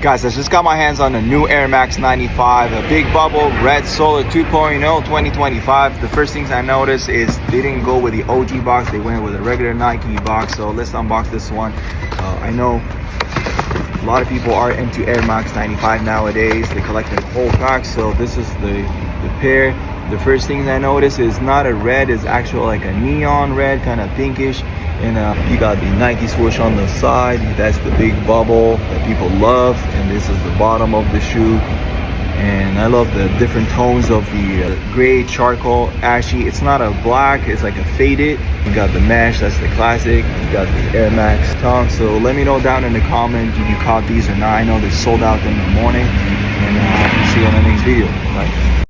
Guys, I just got my hands on a new Air Max 95, a big bubble, red solar 2.0 2025. The first things I noticed is they didn't go with the OG box, they went with a regular Nike box. So let's unbox this one. I know a lot of people are into Air Max 95 nowadays. They collect the whole pack, so this is the pair. The first thing I noticed is not a red, it's actually like a neon red, kind of pinkish. And you got the Nike swoosh on the side. That's the big bubble that people love. And this is the bottom of the shoe. And I love the different tones of the gray, charcoal, ashy. It's not a black, it's like a faded. You got the mesh, that's the classic. You got the Air Max tongue. So let me know down in the comments if you caught these or not. I know they sold out in the morning. And see you on the next video. Bye.